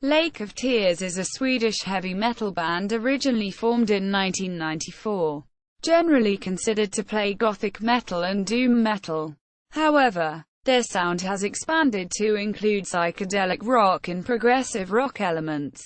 Lake of Tears is a Swedish heavy metal band originally formed in 1994. Generally considered to play gothic metal and doom metal. However, their sound has expanded to include psychedelic rock and progressive rock elements.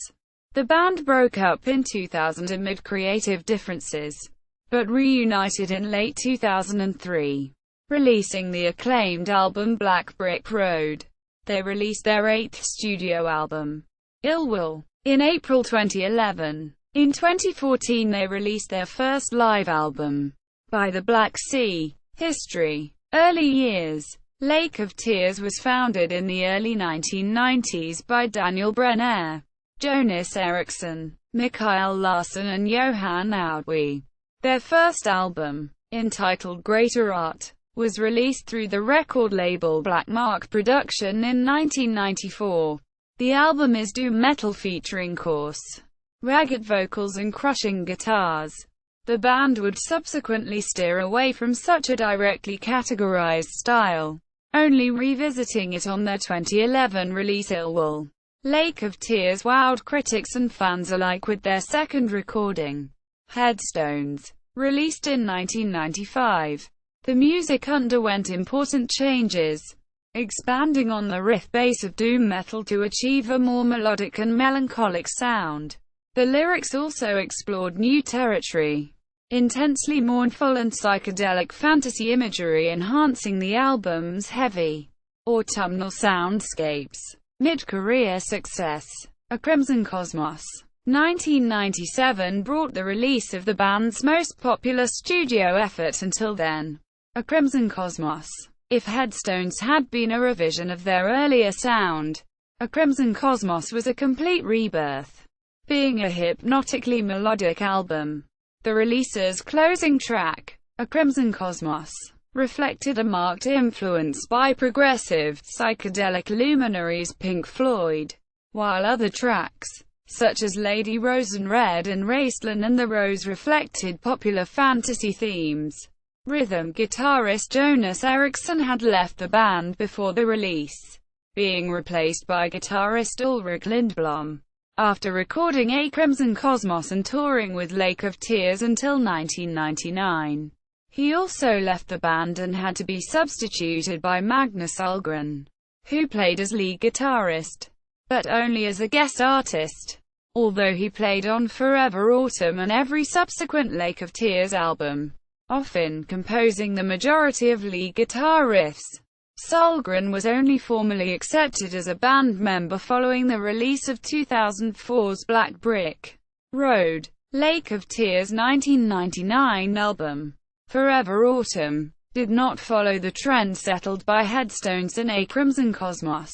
The band broke up in 2000 amid creative differences, but reunited in late 2003, releasing the acclaimed album Black Brick Road. They released their 8th studio album, Illwill, in April 2011. In 2014 they released their first live album, By the Black Sea. History. Early years. Lake of Tears was founded in the early 1990s by Daniel Brenner, Jonas Eriksson, Mikael Larsson and Johan Audwy. Their first album, entitled Greater Art, was released through the record label Black Mark Production in 1994. The album is doom metal featuring coarse, ragged vocals and crushing guitars. The band would subsequently steer away from such a directly categorized style, only revisiting it on their 2011 release Illwill. Lake of Tears wowed critics and fans alike with their second recording, Headstones, released in 1995. The music underwent important changes, expanding on the riff bass of doom metal to achieve a more melodic and melancholic sound. The lyrics also explored new territory, intensely mournful and psychedelic fantasy imagery enhancing the album's heavy, autumnal soundscapes. Mid-career success. A Crimson Cosmos. 1997 brought the release of the band's most popular studio effort until then, A Crimson Cosmos. If Headstones had been a revision of their earlier sound, A Crimson Cosmos was a complete rebirth, being a hypnotically melodic album. The release's closing track, A Crimson Cosmos, reflected a marked influence by progressive, psychedelic luminaries Pink Floyd, while other tracks, such as Lady Rose and Red and Raceland and the Rose reflected popular fantasy themes. Rhythm guitarist Jonas Eriksson had left the band before the release, being replaced by guitarist Ulrik Lindblom. After recording A Crimson Cosmos and touring with Lake of Tears until 1999, he also left the band and had to be substituted by Magnus Ullgren, who played as lead guitarist, but only as a guest artist, although he played on Forever Autumn and every subsequent Lake of Tears album, often composing the majority of lead guitar riffs. Ullgren was only formally accepted as a band member following the release of 2004's Black Brick Road. Lake of Tears' 1999 album, Forever Autumn, did not follow the trend settled by Headstones and A Crimson Cosmos,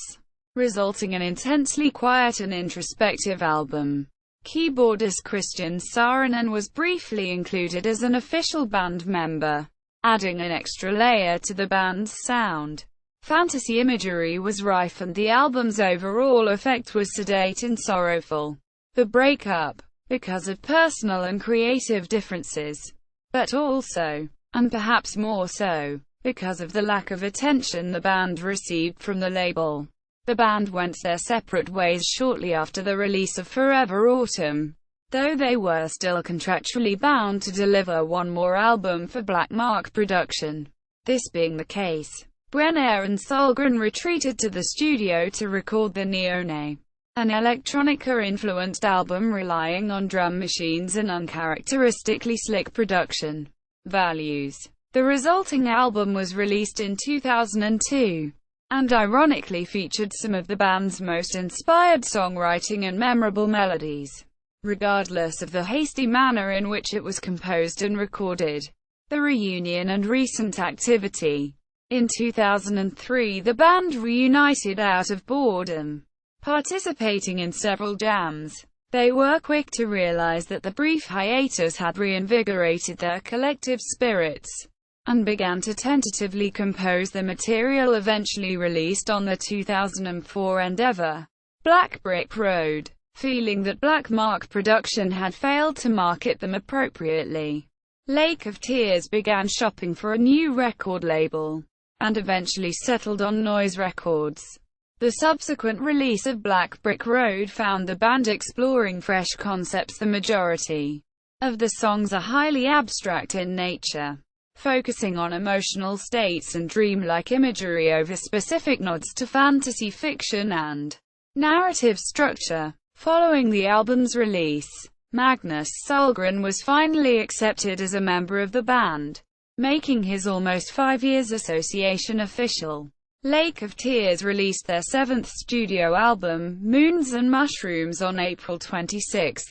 resulting in an intensely quiet and introspective album. Keyboardist Christian Saarinen was briefly included as an official band member, adding an extra layer to the band's sound. Fantasy imagery was rife and the album's overall effect was sedate and sorrowful. The breakup, because of personal and creative differences, but also, and perhaps more so, because of the lack of attention the band received from the label. The band went their separate ways shortly after the release of Forever Autumn, though they were still contractually bound to deliver one more album for Black Mark Production. This being the case, Brenner and Ullgren retreated to the studio to record the Neone, an electronica-influenced album relying on drum machines and uncharacteristically slick production values. The resulting album was released in 2002, and ironically featured some of the band's most inspired songwriting and memorable melodies, regardless of the hasty manner in which it was composed and recorded. The reunion and recent activity. In 2003 the band reunited out of boredom, participating in several jams. They were quick to realize that the brief hiatus had reinvigorated their collective spirits, and began to tentatively compose the material eventually released on the 2004 endeavor, Black Brick Road, feeling that Black Mark Production had failed to market them appropriately. Lake of Tears began shopping for a new record label, and eventually settled on Noise Records. The subsequent release of Black Brick Road found the band exploring fresh concepts. The majority of the songs are highly abstract in nature, focusing on emotional states and dreamlike imagery over specific nods to fantasy fiction and narrative structure. Following the album's release, Magnus Sahlgren was finally accepted as a member of the band, making his almost 5 years association official. Lake of Tears released their seventh studio album, Moons and Mushrooms, on April 26,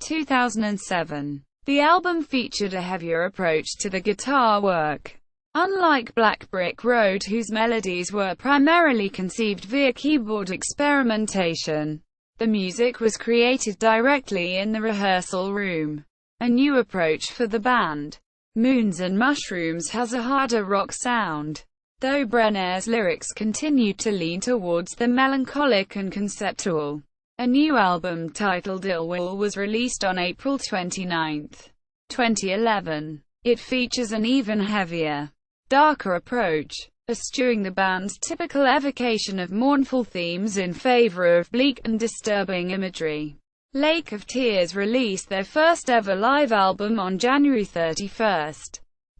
2007. The album featured a heavier approach to the guitar work. Unlike Black Brick Road, whose melodies were primarily conceived via keyboard experimentation, the music was created directly in the rehearsal room, a new approach for the band. Moons and Mushrooms has a harder rock sound, though Brenner's lyrics continued to lean towards the melancholic and conceptual. A new album titled Illwill was released on April 29, 2011. It features an even heavier, darker approach, eschewing the band's typical evocation of mournful themes in favor of bleak and disturbing imagery. Lake of Tears released their first ever live album on January 31,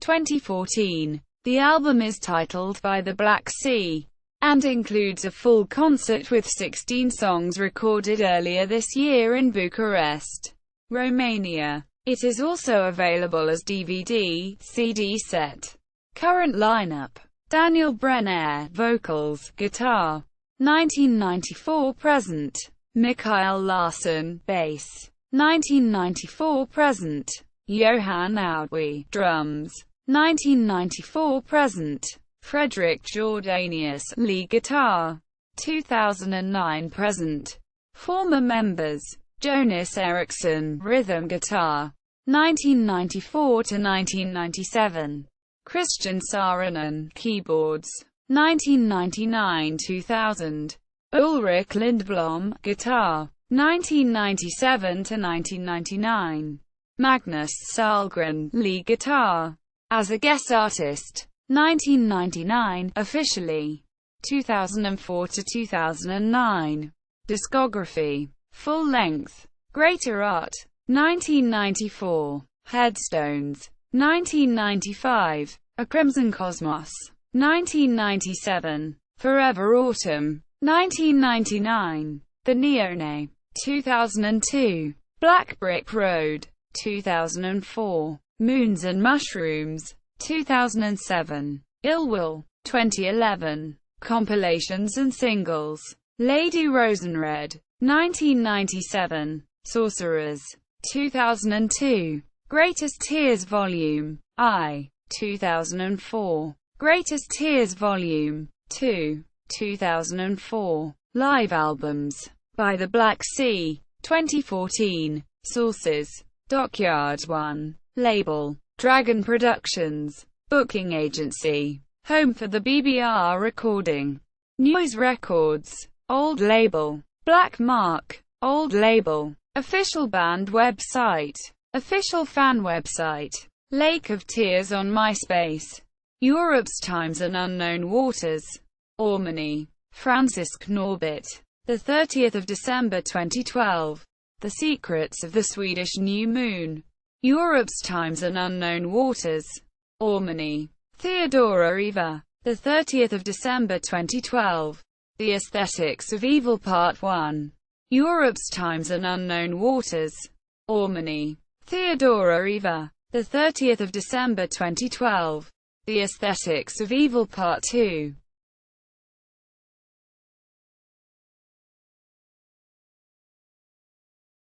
2014. The album is titled By the Black Sea, and includes a full concert with 16 songs recorded earlier this year in Bucharest, Romania. It is also available as DVD, CD set. Current lineup: Daniel Brenner, vocals, guitar. 1994–present. Mikael Larsson, bass. 1994–present. Johan Audwy, drums. 1994–present. Fredrik Jordanius, lead guitar. 2009–present. Former members: Jonas Eriksson, rhythm guitar. 1994–1997. Christian Saarinen, keyboards. 1999–2000. Ulrich Lindblom, guitar. 1997–1999. Magnus Sahlgren, lead guitar. As a guest artist. 1999, officially. 2004–2009. Discography. Full length. Greater Art. 1994. Headstones. 1995. A Crimson Cosmos. 1997. Forever Autumn. 1999. The Neone. 2002. Black Brick Road. 2004. Moons and Mushrooms. 2007. Illwill. 2011. Compilations and singles. Lady Rosenred. 1997. Sorcerers. 2002. Greatest Tears Volume I. 2004. Greatest Tears Volume 2. 2004. Live albums. By the Black Sea. 2014. Sources: Dockyard 1. Label: Dragon Productions. Booking agency: home for the BBR recording. News Records. Old label: Black Mark. Old label. Official band website. Official fan website. Lake of Tears on MySpace. Europe's Times and Unknown Waters. Ormany. Francisc Norbit. 30th December 2012. The Secrets of the Swedish New Moon. Europe's Times and Unknown Waters. Ormany. Theodora Eva. 30th December 2012. The Aesthetics of Evil Part 1. Europe's Times and Unknown Waters. Ormany. Theodora Eva. 30th December 2012. The Aesthetics of Evil Part 2.